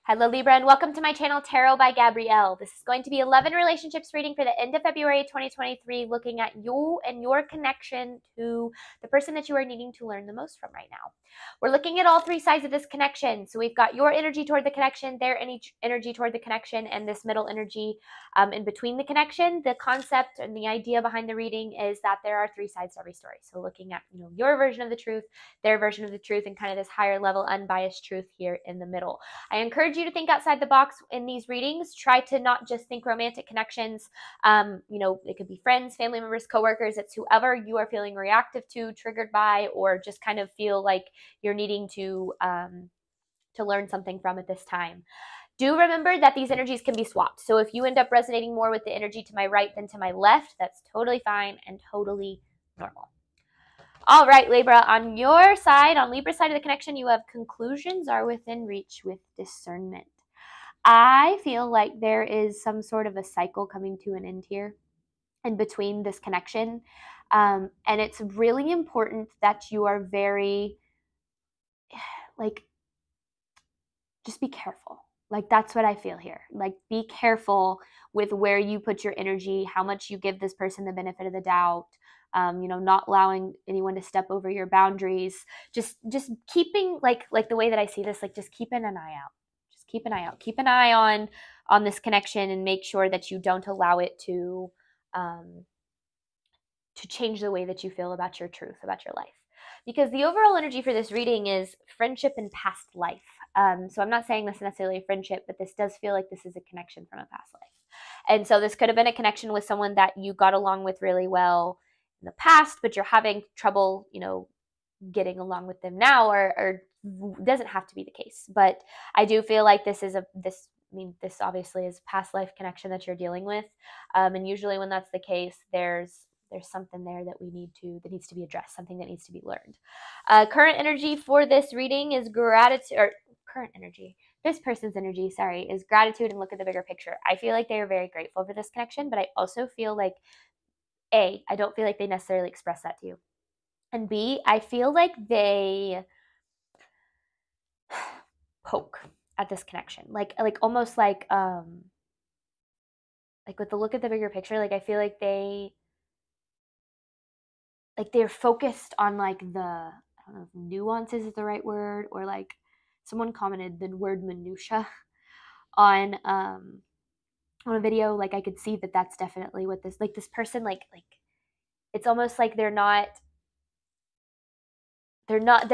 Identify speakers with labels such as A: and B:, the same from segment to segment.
A: Hello Libra, and welcome to my channel Tarot by Gabrielle. This is going to be 11 relationships reading for the end of February 2023, looking at you and your connection to the person that you are needing to learn the most from right now. We're looking at all three sides of this connection. So we've got your energy toward the connection, their energy toward the connection, and this middle energy in between the connection. The concept and the idea behind the reading is that there are three sides to every story. So looking at your version of the truth, their version of the truth, and kind of this higher level unbiased truth here in the middle. I encourage you to think outside the box in these readings. Try to not just think romantic connections. It could be friends, family members, coworkers. It's whoever you are feeling reactive to, triggered by, or just kind of feel like you're needing to learn something from at this time. Do remember that these energies can be swapped. So if you end up resonating more with the energy to my right than to my left, that's totally fine and totally normal. All right, Libra, on your side, on Libra's side of the connection, you have conclusions are within reach with discernment. I feel like there is some sort of a cycle coming to an end here in between this connection. And it's really important that you are very, just be careful. That's what I feel here. Be careful with where you put your energy, how much you give this person the benefit of the doubt. Not allowing anyone to step over your boundaries. Just keeping, like the way that I see this, just keeping an eye out. Just keep an eye out. Keep an eye on this connection and make sure that you don't allow it to change the way that you feel about your truth, about your life. Because the overall energy for this reading is friendship and past life. So I'm not saying this is necessarily a friendship, but this does feel like this is a connection from a past life. And so this could have been a connection with someone that you got along with really well in the past, but you're having trouble, getting along with them now, or doesn't have to be the case. But I do feel like this obviously is past life connection that you're dealing with. And usually when that's the case, there's something there that needs to be addressed, something that needs to be learned. Current energy for this reading is gratitude, or current energy. This person's energy, is gratitude and look at the bigger picture. I feel like they are very grateful for this connection, but I also feel like, A, I don't feel like they necessarily express that to you. And B, I feel like they poke at this connection. Almost like with the look at the bigger picture, I feel like they're focused on the, I don't know if nuances is the right word, or someone commented the word minutia on a video. I could see that that's definitely what this person, it's almost like they're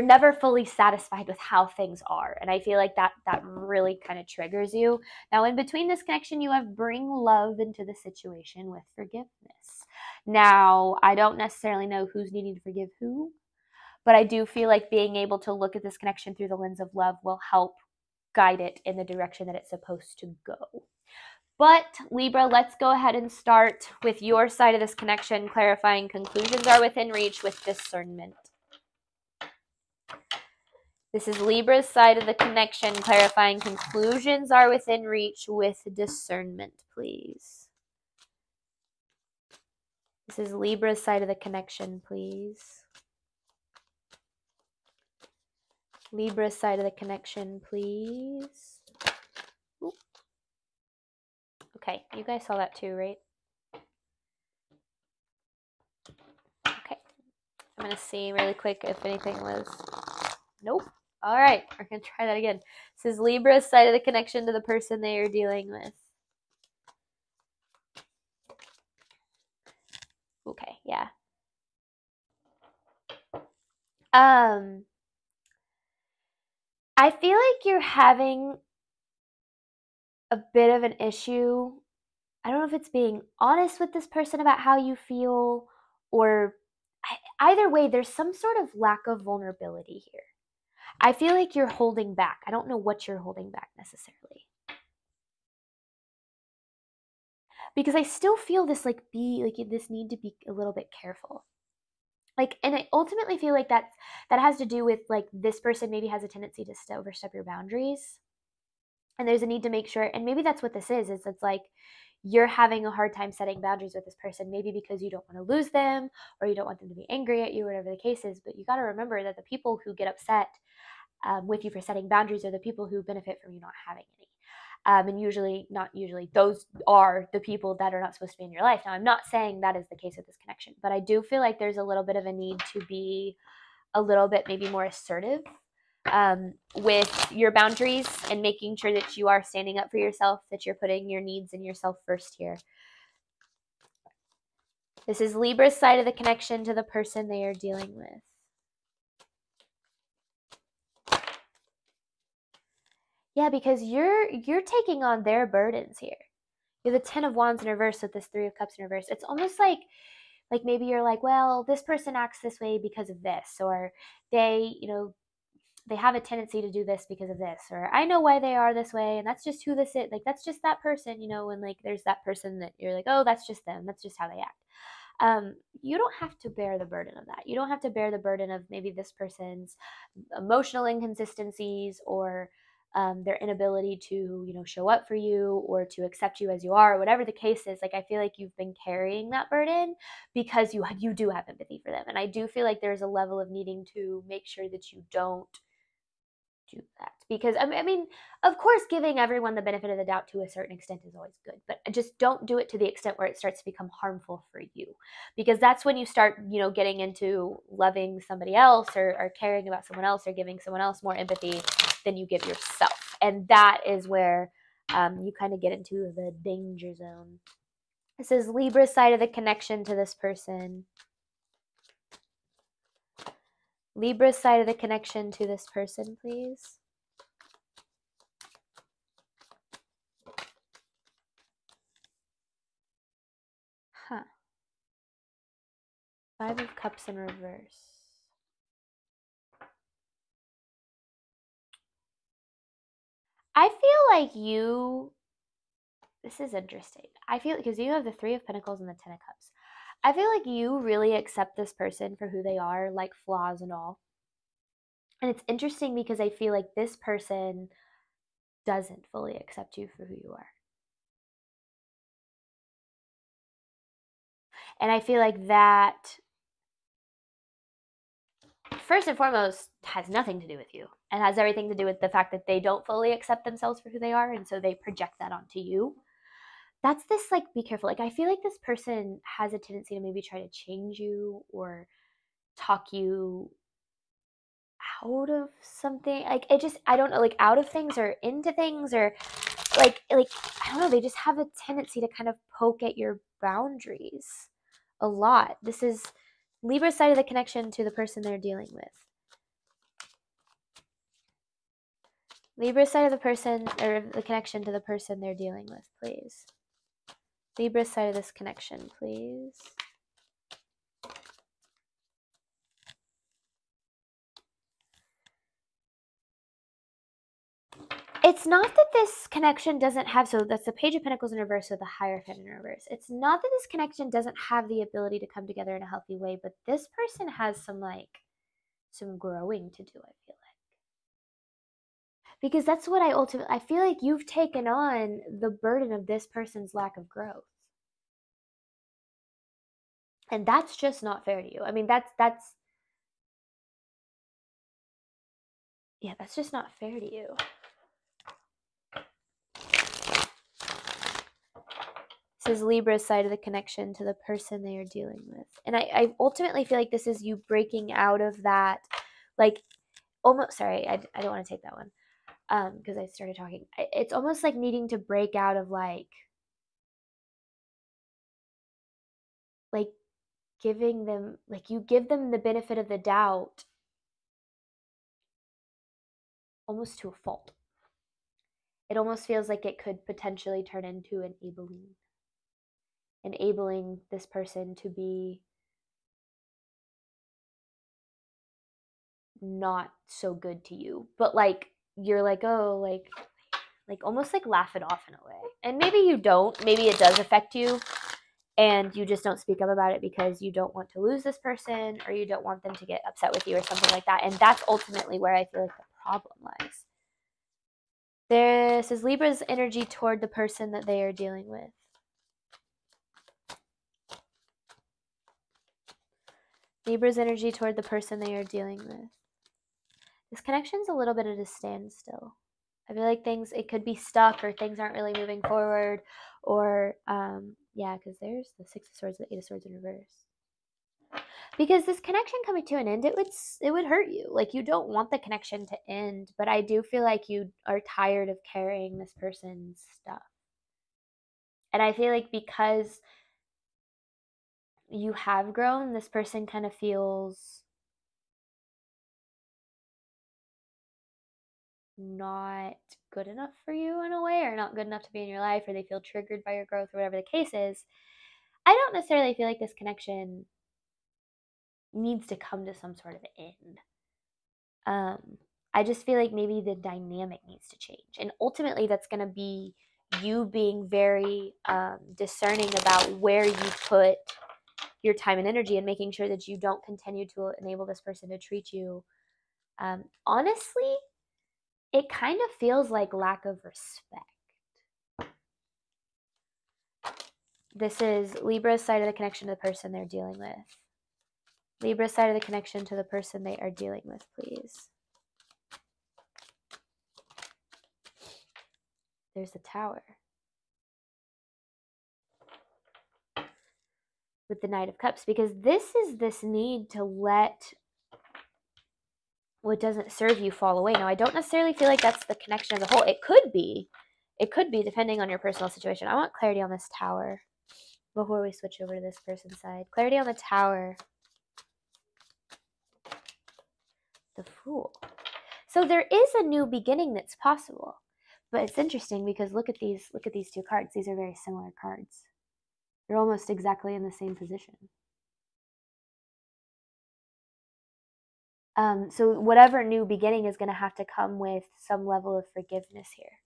A: never fully satisfied with how things are. And I feel like that really kind of triggers you. Now, in between this connection, you have bring love into the situation with forgiveness. Now, I don't necessarily know who's needing to forgive who, but I do feel like being able to look at this connection through the lens of love will help guide it in the direction that it's supposed to go. But Libra, let's go ahead and start with your side of this connection, clarifying conclusions are within reach with discernment. This is Libra's side of the connection, clarifying conclusions are within reach with discernment, please. This is Libra's side of the connection, please. Libra's side of the connection, please. Ooh. Okay, you guys saw that too, right? Okay, I'm going to see really quick if anything was... Nope. All right, we're going to try that again. This is Libra's side of the connection to the person they are dealing with. Okay, yeah. I feel like you're having a bit of an issue. I don't know if it's being honest with this person about how you feel, or either way, there's some sort of lack of vulnerability here. I feel like you're holding back. I don't know what you're holding back necessarily. Because I still feel this this need to be a little bit careful. And I ultimately feel like that has to do with this person maybe has a tendency to overstep your boundaries. And there's a need to make sure, and maybe that's what this is it's you're having a hard time setting boundaries with this person, maybe because you don't want to lose them, or you don't want them to be angry at you, whatever the case is. But you got to remember that the people who get upset with you for setting boundaries are the people who benefit from you not having any. And not usually, those are the people that are not supposed to be in your life. Now, I'm not saying that is the case with this connection, but I do feel like there's a little bit of a need to be a little bit maybe more assertive with your boundaries and making sure that you are standing up for yourself, that you're putting your needs and yourself first here. This is Libra's side of the connection to the person they are dealing with. Yeah, because you're taking on their burdens here. You have the 10 of Wands in reverse with this 3 of Cups in reverse. It's almost like maybe you're like, well, this person acts this way because of this, or they, they have a tendency to do this because of this, or I know why they are this way, and that's just who this is. Like, that's just that person, and like there's that person that you're like, oh, that's just them. That's just how they act. You don't have to bear the burden of that. You don't have to bear the burden of maybe this person's emotional inconsistencies or their inability to, show up for you or to accept you as you are, or whatever the case is. Like, I feel like you've been carrying that burden because you do have empathy for them. And I do feel like there's a level of needing to make sure that you don't do that, because I mean, of course, giving everyone the benefit of the doubt to a certain extent is always good, but just don't do it to the extent where it starts to become harmful for you, because that's when you start, getting into loving somebody else or caring about someone else or giving someone else more empathy than you give yourself, and that is where you kind of get into the danger zone. This is Libra's side of the connection to this person. Libra's side of the connection to this person, please. Huh. 5 of Cups in reverse. I feel like this is interesting. I feel, because you have the 3 of Pentacles and the 10 of Cups. I feel like you really accept this person for who they are, like flaws and all. And it's interesting because I feel like this person doesn't fully accept you for who you are. And I feel like that, first and foremost, has nothing to do with you. It has everything to do with the fact that they don't fully accept themselves for who they are, and so they project that onto you. That's this, like, be careful. Like, I feel like this person has a tendency to maybe try to change you or talk you out of something. Like, I don't know, like out of things or into things, or like I don't know, they just have a tendency to kind of poke at your boundaries a lot. This is Libra's side of the connection to the person they're dealing with. Libra's side of the person, or the connection to the person they're dealing with, please. Libra's side of this connection, please. It's not that this connection doesn't have, so that's the Page of Pentacles in reverse with the Hierophant in reverse. It's not that this connection doesn't have the ability to come together in a healthy way, but this person has some growing to do, I feel like. Because that's what I feel like you've taken on the burden of this person's lack of growth. And that's just not fair to you. I mean, that's just not fair to you. This is Libra's side of the connection to the person they are dealing with. And I ultimately feel like this is you breaking out of that, like, almost, sorry, I don't want to take that one, because I started talking. It's almost like needing to break out of, like giving them, like, you give them the benefit of the doubt almost to a fault. It almost feels like it could potentially turn into enabling this person to be not so good to you, but like you're like, oh, like almost like laugh it off in a way. And maybe you don't, maybe it does affect you and you just don't speak up about it because you don't want to lose this person, or you don't want them to get upset with you or something like that. And that's ultimately where I feel like the problem lies. This is Libra's energy toward the person that they are dealing with. Libra's energy toward the person they are dealing with. This connection's a little bit at a standstill. I feel like it could be stuck, or things aren't really moving forward, or, yeah, because there's the Six of Swords, the Eight of Swords in reverse. Because this connection coming to an end, it would hurt you. Like, you don't want the connection to end, but I do feel like you are tired of carrying this person's stuff. And I feel like because you have grown, this person kind of feels not good enough for you in a way, or not good enough to be in your life, or they feel triggered by your growth, or whatever the case is. I don't necessarily feel like this connection needs to come to some sort of end. I just feel like maybe the dynamic needs to change. And ultimately, that's going to be you being very discerning about where you put your time and energy, and making sure that you don't continue to enable this person to treat you. Honestly, it kind of feels like lack of respect. This is Libra's side of the connection to the person they're dealing with. Libra's side of the connection to the person they are dealing with, please. There's the Tower. With the Knight of Cups, because this is this need to let what doesn't serve you fall away. Now, I don't necessarily feel like that's the connection of the whole. It could be depending on your personal situation. I want clarity on this Tower before we switch over to this person's side. Clarity on the Tower. The Fool. So there is a new beginning that's possible. But it's interesting because look at these two cards. These are very similar cards. They're almost exactly in the same position. So whatever new beginning is going to have to come with some level of forgiveness here.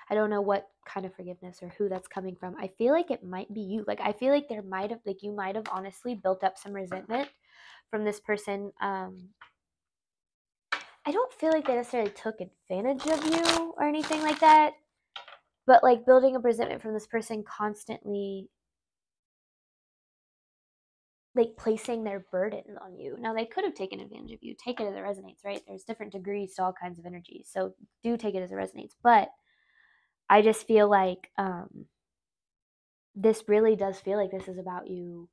A: I don't know what kind of forgiveness or who that's coming from. I feel like it might be you. Like, I feel like you might have honestly built up some resentment from this person. I don't feel like they necessarily took advantage of you or anything like that. But like building up resentment from this person constantly, like placing their burden on you. Now, they could have taken advantage of you. Take it as it resonates, right? There's different degrees to all kinds of energy. So do take it as it resonates. But I just feel like this really does feel like this is about you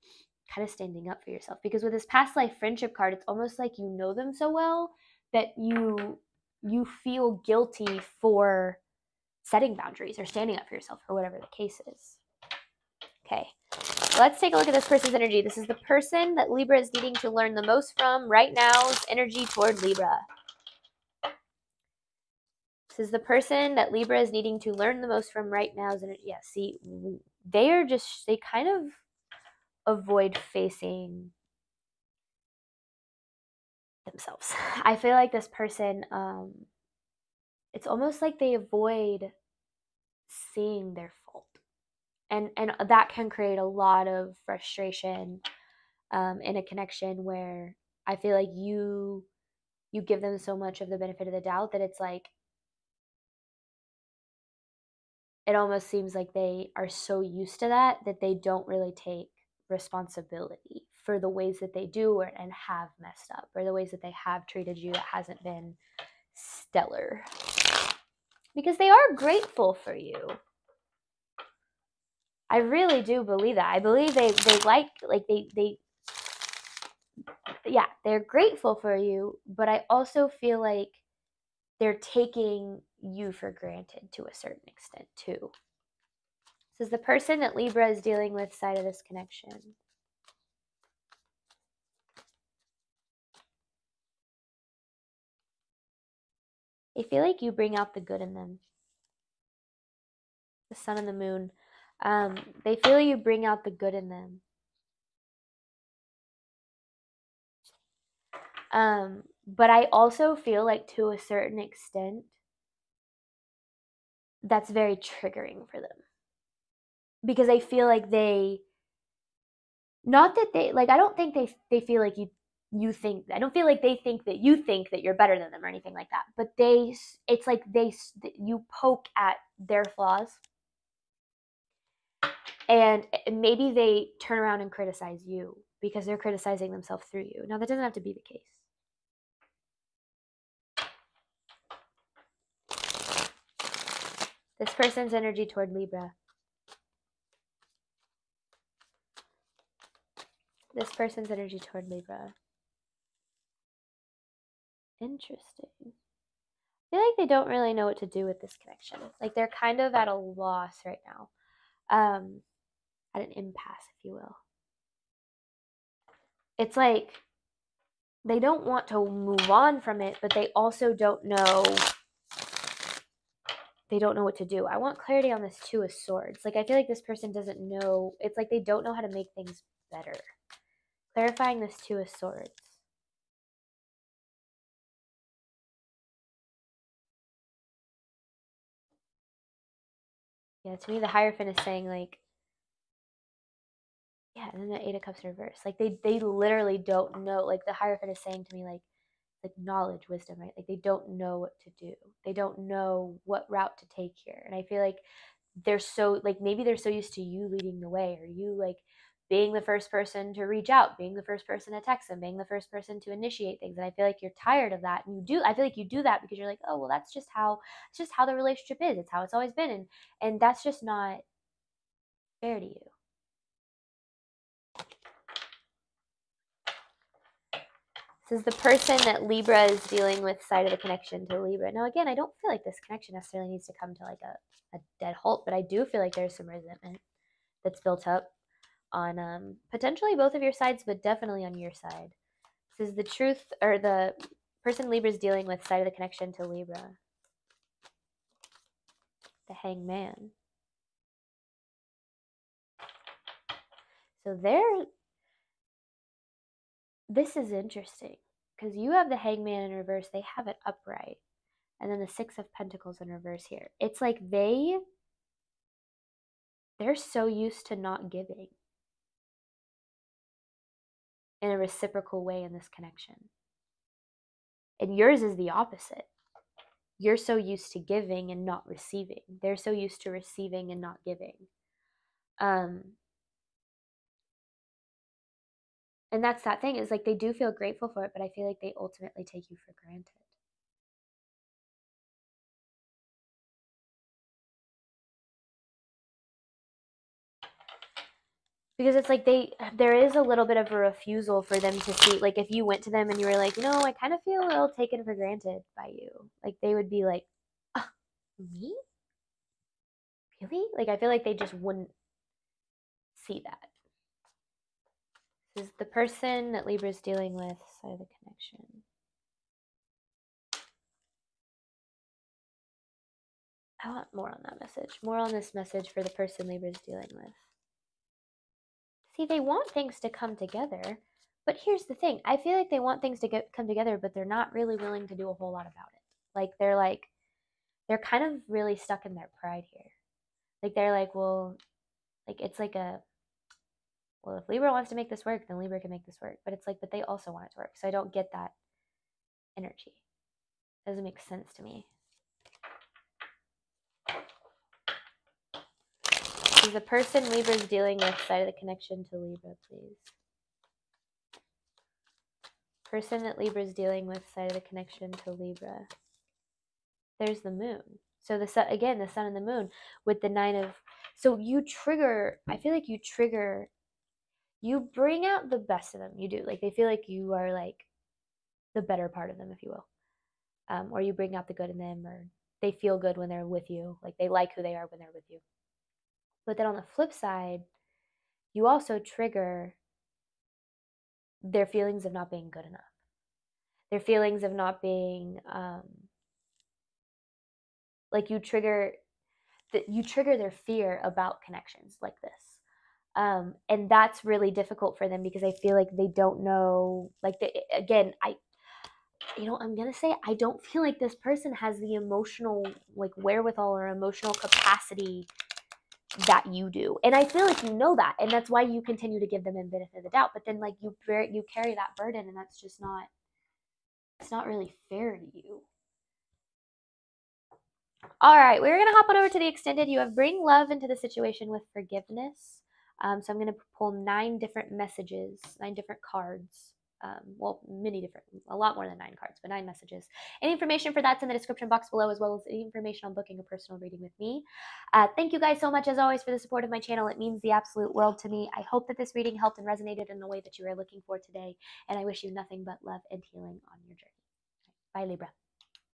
A: kind of standing up for yourself. Because with this past life friendship card, it's almost like you know them so well that you feel guilty for setting boundaries or standing up for yourself, or whatever the case is. Okay, let's take a look at this person's energy. This is the person that Libra is needing to learn the most from right now's energy toward Libra. This is the person that Libra is needing to learn the most from right now's energy. Yeah, see, they kind of avoid facing themselves. I feel like this person, it's almost like they avoid seeing their fault. And that can create a lot of frustration in a connection where I feel like you give them so much of the benefit of the doubt that it's like, it almost seems like they are so used to that they don't really take responsibility for the ways that they do and have messed up, or the ways that they have treated you that hasn't been stellar. Because they are grateful for you. I really do believe that. I believe they're grateful for you, but I also feel like they're taking you for granted to a certain extent too. This is the person that Libra is dealing with side of this connection. They feel like you bring out the good in them. The sun and the moon. They feel you bring out the good in them. But I also feel like to a certain extent, that's very triggering for them. Because I feel like I don't think they feel like you think, I don't feel like they think that you think that you're better than them or anything like that. But it's like you poke at their flaws. And maybe they turn around and criticize you because they're criticizing themselves through you. Now, that doesn't have to be the case. This person's energy toward Libra. This person's energy toward Libra. Interesting. I feel like they don't really know what to do with this connection. Like they're kind of at a loss right now. At an impasse, if you will. It's like they don't want to move on from it, but they also don't know. They don't know what to do. I want clarity on this Two of Swords. Like I feel like this person doesn't know. It's like they don't know how to make things better. Clarifying this Two of Swords. Yeah, to me the Hierophant is saying like, yeah, and then the Eight of Cups reverse. Like they literally don't know. Like the Hierophant is saying to me like knowledge, wisdom, right? Like they don't know what to do. They don't know what route to take here. And I feel like they're so like maybe they're so used to you leading the way, or you like being the first person to reach out, being the first person to text them, being the first person to initiate things. And I feel like you're tired of that. And I feel like you do that because you're like, oh well, it's just how the relationship is. It's how it's always been. And that's just not fair to you. This is the person that Libra is dealing with, side of the connection to Libra. Now, again, I don't feel like this connection necessarily needs to come to like a dead halt, but I do feel like there's some resentment that's built up on potentially both of your sides, but definitely on your side. This is the truth, or the person Libra is dealing with, side of the connection to Libra. The Hangman. So this is interesting because you have the Hangman in reverse, they have it upright, and then the Six of Pentacles in reverse here. It's like they're so used to not giving in a reciprocal way in this connection. And yours is the opposite. You're so used to giving and not receiving. They're so used to receiving and not giving. And that's that thing, is like they do feel grateful for it, but I feel like they ultimately take you for granted. Because it's like there is a little bit of a refusal for them to see, like if you went to them and you were like, no, I kind of feel a little taken for granted by you. Like they would be like, me? Really? Like I feel like they just wouldn't see that. This is the person that Libra is dealing with, side of the connection. I want more on that message. More on this message for the person Libra is dealing with. See, they want things to come together, but here's the thing. I feel like they want things to come together, but they're not really willing to do a whole lot about it. They're kind of really stuck in their pride here. Like they're like, well, like it's like well, if Libra wants to make this work, then Libra can make this work. But it's like, but they also want it to work. So I don't get that energy. It doesn't make sense to me. Is the person Libra is dealing with, side of the connection to Libra, please. Person that Libra is dealing with, side of the connection to Libra. There's the moon. So the sun, again, the sun and the moon with the Nine of, so you trigger, I feel like you bring out the best of them. You do. Like they feel like you are like the better part of them, if you will. Or you bring out the good in them, or they feel good when they're with you. Like they like who they are when they're with you. But then on the flip side, you also trigger their feelings of not being good enough. Their feelings of not being, like you trigger their fear about connections like this. And that's really difficult for them because I feel like they don't know, like again, I'm going to say, I don't feel like this person has the emotional like wherewithal or emotional capacity that you do. And I feel like you know that, and that's why you continue to give them the benefit of the doubt. But then like you carry that burden, and that's just not, it's not really fair to you. All right, we're going to hop on over to the extended. You have bring love into the situation with forgiveness. So I'm going to pull 9 different messages, 9 different cards well, a lot more than 9 cards, but 9 messages. Any information for that's in the description box below, as well as any information on booking a personal reading with me. Thank you guys so much, as always, for the support of my channel. It means the absolute world to me. I hope that this reading helped and resonated in the way that you were looking for today, and I wish you nothing but love and healing on your journey. Bye, Libra.